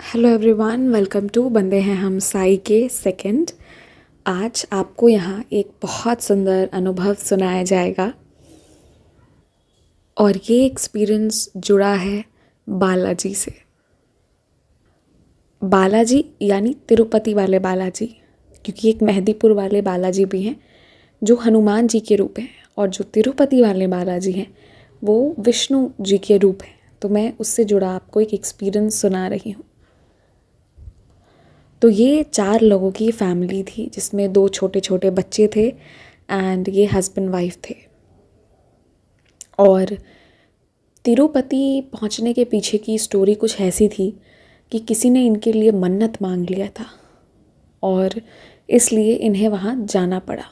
Hello everyone, welcome to बंदे हैं हम साई के सेकंड। आज आपको यहाँ एक बहुत सुंदर अनुभव सुनाया जाएगा और ये एक्सपीरियंस जुड़ा है बालाजी से। बालाजी यानी तिरुपति वाले बालाजी, क्योंकि एक मेहंदीपुर वाले बालाजी भी हैं जो हनुमान जी के रूप हैं और जो तिरुपति वाले बालाजी हैं वो विष्णु जी के रूप हैं। तो मैं उससे जुड़ा आपको एक एक्सपीरियंस सुना रही हूँ। तो ये 4 लोगों की फैमिली थी जिसमें 2 छोटे छोटे बच्चे थे एंड ये हस्बैंड वाइफ थे। और तिरुपति पहुंचने के पीछे की स्टोरी कुछ ऐसी थी कि किसी ने इनके लिए मन्नत मांग लिया था और इसलिए इन्हें वहाँ जाना पड़ा।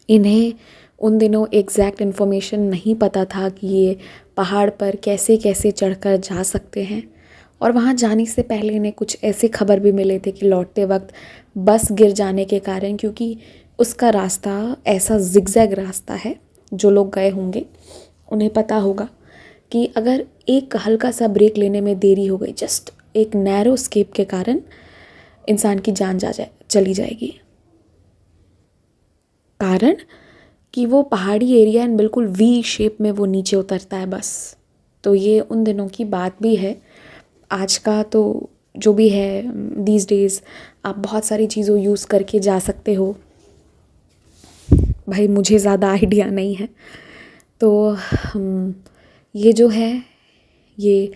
इन्हें उन दिनों एग्जैक्ट इन्फॉर्मेशन नहीं पता था कि ये पहाड़ पर कैसे कैसे चढ़कर जा सकते हैं। और वहाँ जाने से पहले इन्हें कुछ ऐसे खबर भी मिले थे कि लौटते वक्त बस गिर जाने के कारण, क्योंकि उसका रास्ता ऐसा जिगजैग रास्ता है, जो लोग गए होंगे उन्हें पता होगा कि अगर एक हल्का सा ब्रेक लेने में देरी हो गई, जस्ट एक नैरो स्केप के कारण इंसान की जान चली जाएगी। कारण कि वो पहाड़ी एरिया एंड बिल्कुल वी शेप में वो नीचे उतरता है बस। तो ये उन दिनों की बात भी है। आज का तो जो भी है दीज डेज़ आप बहुत सारी चीज़ों यूज़ करके जा सकते हो। भाई मुझे ज़्यादा आइडिया नहीं है। तो ये जो है ये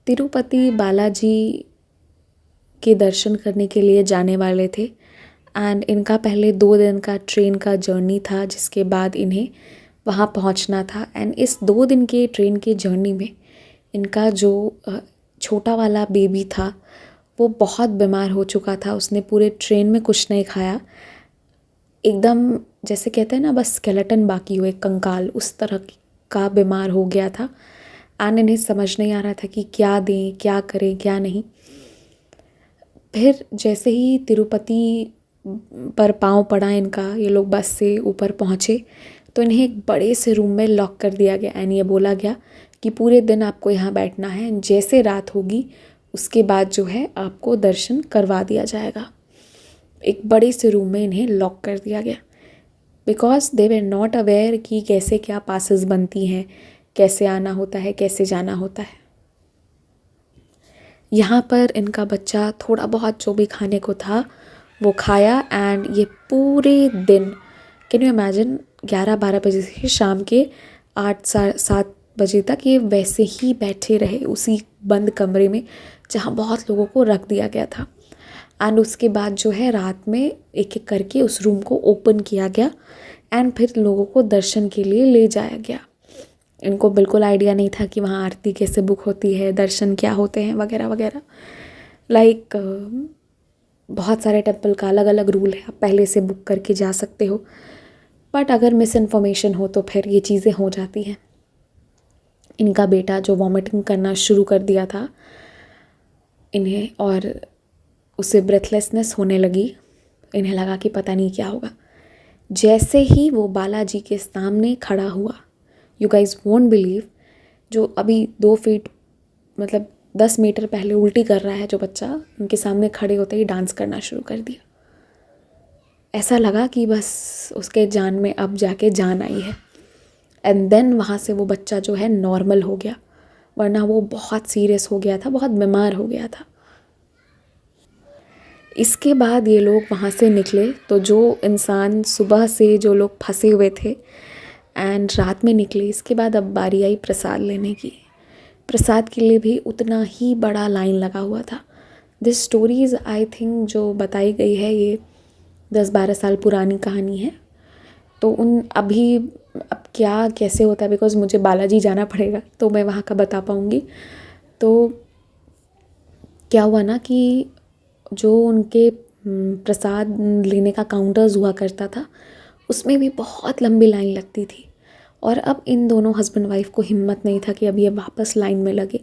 तिरुपति बालाजी के दर्शन करने के लिए जाने वाले थे एंड इनका पहले 2 दिन का ट्रेन का जर्नी था, जिसके बाद इन्हें वहाँ पहुँचना था। एंड इस 2 दिन के ट्रेन के जर्नी में इनका जो छोटा वाला बेबी था वो बहुत बीमार हो चुका था। उसने पूरे ट्रेन में कुछ नहीं खाया, एकदम जैसे कहते हैं ना बस स्केलेटन बाकी हुए, कंकाल, उस तरह का बीमार हो गया था। एंड इन्हें समझ नहीं आ रहा था कि क्या दें, क्या करें, क्या नहीं। फिर जैसे ही तिरुपति पर पाँव पड़ा इनका, ये लोग बस से ऊपर पहुँचे तो इन्हें एक बड़े से रूम में लॉक कर दिया गया एंड ये बोला गया कि पूरे दिन आपको यहाँ बैठना है, जैसे रात होगी उसके बाद जो है आपको दर्शन करवा दिया जाएगा। एक बड़े से रूम में इन्हें लॉक कर दिया गया because they were not aware कि कैसे क्या पासेस बनती हैं, कैसे आना होता है, कैसे जाना होता है। यहाँ पर इनका बच्चा थोड़ा बहुत जो भी खाने को था वो खाया एंड ये पूरे दिन, कैन यू इमेजिन, 11-12 बजे से शाम के 8-7 बजे तक ये वैसे ही बैठे रहे उसी बंद कमरे में जहाँ बहुत लोगों को रख दिया गया था। एंड उसके बाद जो है रात में एक एक करके उस रूम को ओपन किया गया एंड फिर लोगों को दर्शन के लिए ले जाया गया। इनको बिल्कुल आइडिया नहीं था कि वहाँ आरती कैसे बुक होती है, दर्शन क्या होते हैं, वगैरह वगैरह। लाइक बहुत सारे टेम्पल का अलग अलग रूल है, आप पहले से बुक करके जा सकते हो, बट अगर मिस इन्फॉर्मेशन हो तो फिर ये चीज़ें हो जाती हैं। इनका बेटा जो वॉमिटिंग करना शुरू कर दिया था इन्हें, और उसे ब्रेथलेसनेस होने लगी, इन्हें लगा कि पता नहीं क्या होगा। जैसे ही वो बालाजी के सामने खड़ा हुआ, यू गाइज वोंट बिलीव, जो अभी 2 फीट मतलब 10 मीटर पहले उल्टी कर रहा है जो बच्चा, उनके सामने खड़े होते ही डांस करना शुरू कर दिया। ऐसा लगा कि बस उसके जान में अब जाके जान आई है। एंड देन वहाँ से वो बच्चा जो है नॉर्मल हो गया, वरना वो बहुत सीरियस हो गया था, बहुत बीमार हो गया था। इसके बाद ये लोग वहाँ से निकले तो जो इंसान सुबह से जो लोग फंसे हुए थे एंड रात में निकले, इसके बाद अब बारी आई प्रसाद लेने की। प्रसाद के लिए भी उतना ही बड़ा लाइन लगा हुआ था। दिस स्टोरीज़ आई थिंक जो बताई गई है ये 10-12 साल पुरानी कहानी है। तो उन अभी अब क्या कैसे होता है, बिकॉज़ मुझे बालाजी जाना पड़ेगा तो मैं वहाँ का बता पाऊँगी। तो क्या हुआ ना कि जो उनके प्रसाद लेने का काउंटर्स हुआ करता था उसमें भी बहुत लंबी लाइन लगती थी। और अब इन दोनों हस्बैंड वाइफ को हिम्मत नहीं था कि अब ये वापस लाइन में लगे।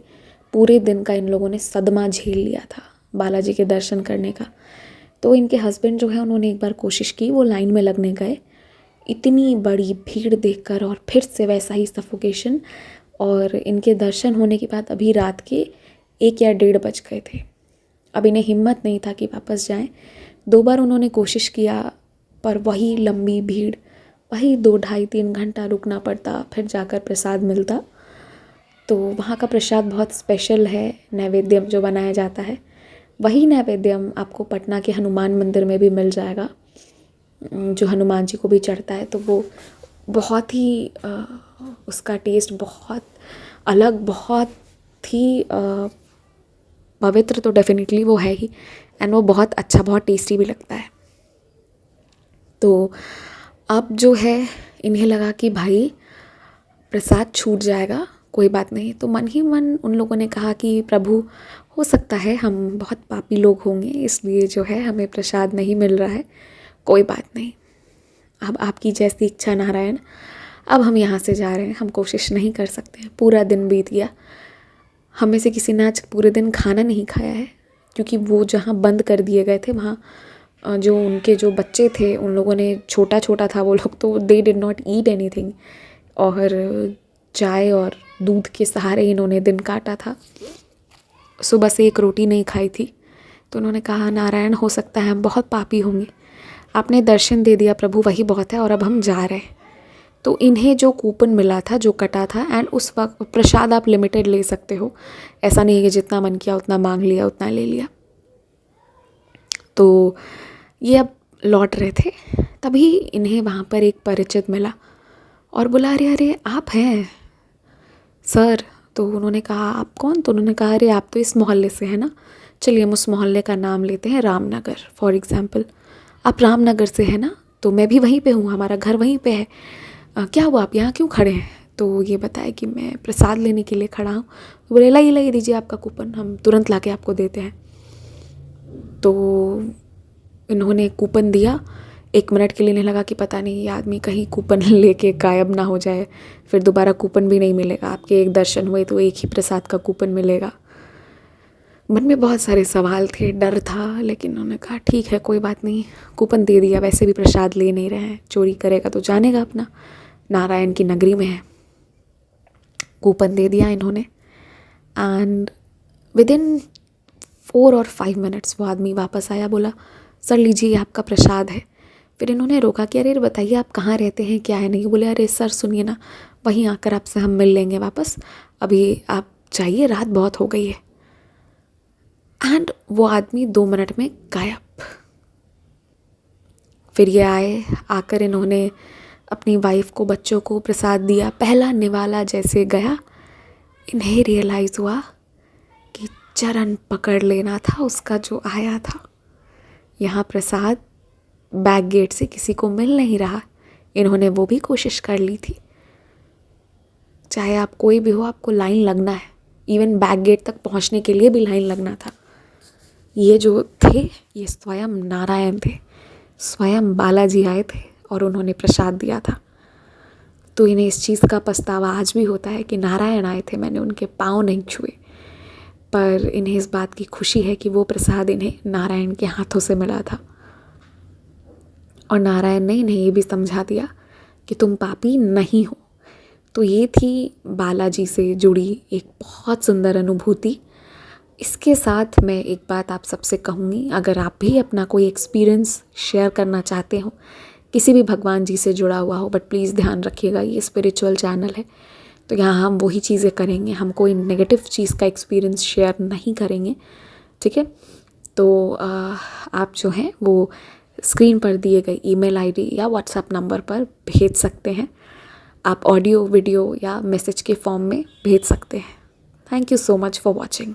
पूरे दिन का इन लोगों ने सदमा झेल लिया था बालाजी के दर्शन करने का। तो इनके हस्बैंड जो है उन्होंने एक बार कोशिश की, वो लाइन में लगने गए, इतनी बड़ी भीड़ देखकर और फिर से वैसा ही सफोकेशन। और इनके दर्शन होने के बाद अभी रात के 1 या 1:30 बज गए थे। अब इन्हें हिम्मत नहीं था कि वापस जाएं। 2 बार उन्होंने कोशिश किया, पर वही लंबी भीड़, वही 2 ढाई 3 घंटा रुकना पड़ता, फिर जाकर प्रसाद मिलता। तो वहाँ का प्रसाद बहुत स्पेशल है, नैवेद्यम जो बनाया जाता है वही नैवेद्यम आपको पटना के हनुमान मंदिर में भी मिल जाएगा, जो हनुमान जी को भी चढ़ता है। तो वो बहुत ही उसका टेस्ट बहुत अलग, बहुत ही पवित्र तो डेफिनेटली वो है ही, एंड वो बहुत अच्छा, बहुत टेस्टी भी लगता है। तो अब जो है इन्हें लगा कि भाई प्रसाद छूट जाएगा, कोई बात नहीं। तो मन ही मन उन लोगों ने कहा कि प्रभु, हो सकता है हम बहुत पापी लोग होंगे, इसलिए जो है हमें प्रसाद नहीं मिल रहा है, कोई बात नहीं, अब आपकी जैसी इच्छा नारायण, अब हम यहाँ से जा रहे हैं, हम कोशिश नहीं कर सकते। पूरा दिन बीत गया, हम में से किसी ने आज पूरे दिन खाना नहीं खाया है, क्योंकि वो जहाँ बंद कर दिए गए थे वहाँ जो उनके जो बच्चे थे उन लोगों ने, छोटा छोटा था वो लोग, तो they did not eat anything, और चाय और दूध के सहारे इन्होंने दिन काटा था। सुबह से एक रोटी नहीं खाई थी। तो उन्होंने कहा नारायण, हो सकता है हम बहुत पापी होंगे, आपने दर्शन दे दिया प्रभु, वही बहुत है, और अब हम जा रहे हैं। तो इन्हें जो कूपन मिला था, जो कटा था, एंड उस वक्त प्रसाद आप लिमिटेड ले सकते हो, ऐसा नहीं है कि जितना मन किया उतना मांग लिया, उतना ले लिया। तो ये अब लौट रहे थे, तभी इन्हें वहाँ पर एक परिचित मिला और बोला, अरे अरे आप हैं सर। तो उन्होंने कहा आप कौन? तो उन्होंने कहा, अरे आप तो इस मोहल्ले से हैं ना, चलिए हम उस मोहल्ले का नाम लेते हैं, रामनगर फॉर एग्ज़ाम्पल। आप रामनगर से हैं ना? तो मैं भी वहीं पे हूँ, हमारा घर वहीं पे है। क्या हुआ, आप यहाँ क्यों खड़े हैं? तो ये बताया कि मैं प्रसाद लेने के लिए खड़ा हूँ। तो बोले, लाइए दीजिए आपका कूपन, हम तुरंत ला के आपको देते हैं। तो इन्होंने कूपन दिया। 1 मिनट के लिए इन्हें लगा कि पता नहीं ये आदमी कहीं कूपन लेके गायब ना हो जाए, फिर दोबारा कूपन भी नहीं मिलेगा, आपके एक दर्शन हुए तो एक ही प्रसाद का कूपन मिलेगा। मन में बहुत सारे सवाल थे, डर था, लेकिन उन्होंने कहा ठीक है, कोई बात नहीं, कूपन दे दिया, वैसे भी प्रसाद ले नहीं रहे हैं, चोरी करेगा तो जानेगा अपना, नारायण की नगरी में है। कूपन दे दिया इन्होंने, एंड विदिन 4 और 5 मिनट्स वो आदमी वापस आया, बोला सर लीजिए आपका प्रसाद है। फिर इन्होंने रोका कि अरे बताइए आप कहाँ रहते हैं, क्या है? नहीं। बोले अरे सर सुनिए ना, वहीं आकर आपसे हम मिल लेंगे वापस, अभी आप जाइए, रात बहुत हो गई है। एंड वो आदमी 2 मिनट में गायब। फिर ये आए, आकर इन्होंने अपनी वाइफ को, बच्चों को प्रसाद दिया, पहला निवाला जैसे गया, इन्हें रियलाइज़ हुआ कि चरण पकड़ लेना था उसका जो आया था। यहाँ प्रसाद बैक गेट से किसी को मिल नहीं रहा, इन्होंने वो भी कोशिश कर ली थी। चाहे आप कोई भी हो, आपको लाइन लगना है, इवन बैक गेट तक पहुँचने के लिए भी लाइन लगना था। ये जो थे, ये स्वयं नारायण थे, स्वयं बालाजी आए थे और उन्होंने प्रसाद दिया था। तो इन्हें इस चीज़ का पछतावा आज भी होता है कि नारायण आए थे, मैंने उनके पाँव नहीं छुए, पर इन्हें इस बात की खुशी है कि वो प्रसाद इन्हें नारायण के हाथों से मिला था। और नारायण ने इन्हें ये भी समझा दिया कि तुम पापी नहीं हो। तो ये थी बालाजी से जुड़ी एक बहुत सुंदर अनुभूति। इसके साथ मैं एक बात आप सबसे कहूँगी, अगर आप भी अपना कोई एक्सपीरियंस शेयर करना चाहते हो, किसी भी भगवान जी से जुड़ा हुआ हो, बट प्लीज़ ध्यान रखिएगा ये स्पिरिचुअल चैनल है, तो यहाँ हम वही चीज़ें करेंगे, हम कोई नेगेटिव चीज़ का एक्सपीरियंस शेयर नहीं करेंगे, ठीक है? तो आप जो हैं वो स्क्रीन पर दिए गए ईमेल आईडी या व्हाट्सएप नंबर पर भेज सकते हैं। आप ऑडियो, वीडियो या मैसेज के फॉर्म में भेज सकते हैं। Thank you so much for watching.